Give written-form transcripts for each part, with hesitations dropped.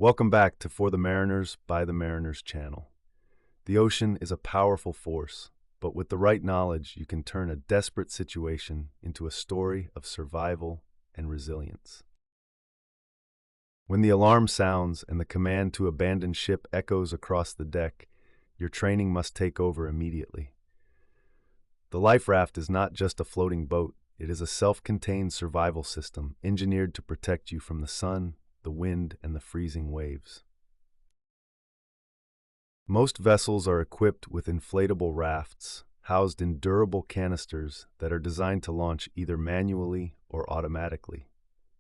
Welcome back to For the Mariners by the Mariners channel. The ocean is a powerful force, but with the right knowledge, you can turn a desperate situation into a story of survival and resilience. When the alarm sounds and the command to abandon ship echoes across the deck, your training must take over immediately. The life raft is not just a floating boat, it is a self-contained survival system engineered to protect you from the sun, the wind, and the freezing waves. Most vessels are equipped with inflatable rafts, housed in durable canisters that are designed to launch either manually or automatically.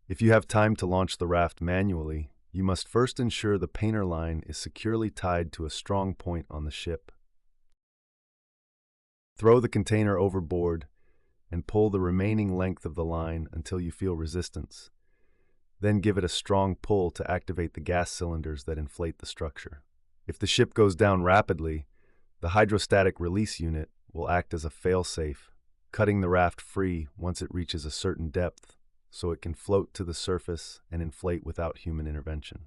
If you have time to launch the raft manually, you must first ensure the painter line is securely tied to a strong point on the ship. Throw the container overboard and pull the remaining length of the line until you feel resistance. Then give it a strong pull to activate the gas cylinders that inflate the structure. If the ship goes down rapidly, the hydrostatic release unit will act as a fail-safe, cutting the raft free once it reaches a certain depth so it can float to the surface and inflate without human intervention.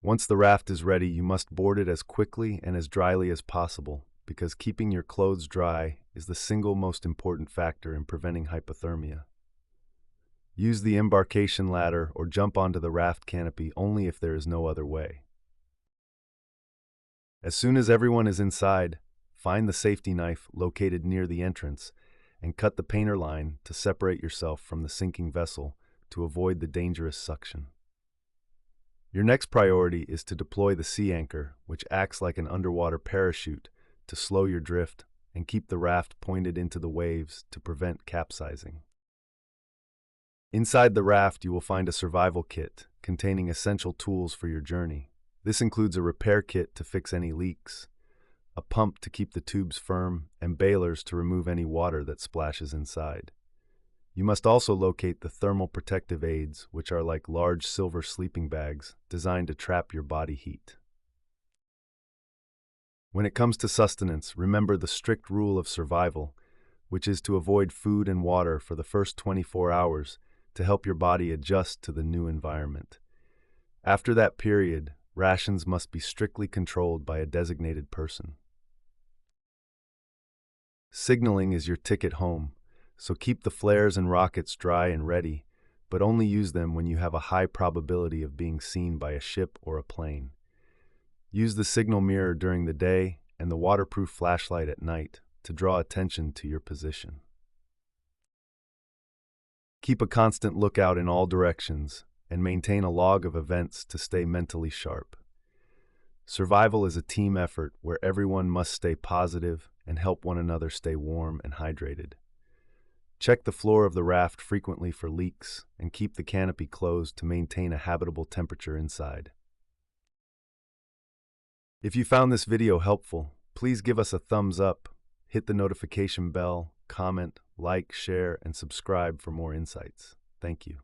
Once the raft is ready, you must board it as quickly and as dryly as possible, because keeping your clothes dry is the single most important factor in preventing hypothermia. Use the embarkation ladder or jump onto the raft canopy only if there is no other way. As soon as everyone is inside, find the safety knife located near the entrance and cut the painter line to separate yourself from the sinking vessel to avoid the dangerous suction. Your next priority is to deploy the sea anchor, which acts like an underwater parachute to slow your drift and keep the raft pointed into the waves to prevent capsizing. Inside the raft, you will find a survival kit containing essential tools for your journey. This includes a repair kit to fix any leaks, a pump to keep the tubes firm, and bailers to remove any water that splashes inside. You must also locate the thermal protective aids, which are like large silver sleeping bags designed to trap your body heat. When it comes to sustenance, remember the strict rule of survival, which is to avoid food and water for the first 24 hours to help your body adjust to the new environment. After that period, rations must be strictly controlled by a designated person. Signaling is your ticket home, so keep the flares and rockets dry and ready, but only use them when you have a high probability of being seen by a ship or a plane. Use the signal mirror during the day and the waterproof flashlight at night to draw attention to your position. Keep a constant lookout in all directions and maintain a log of events to stay mentally sharp. Survival is a team effort where everyone must stay positive and help one another stay warm and hydrated. Check the floor of the raft frequently for leaks and keep the canopy closed to maintain a habitable temperature inside. If you found this video helpful, please give us a thumbs up, hit the notification bell, comment, like, share, and subscribe for more insights. Thank you.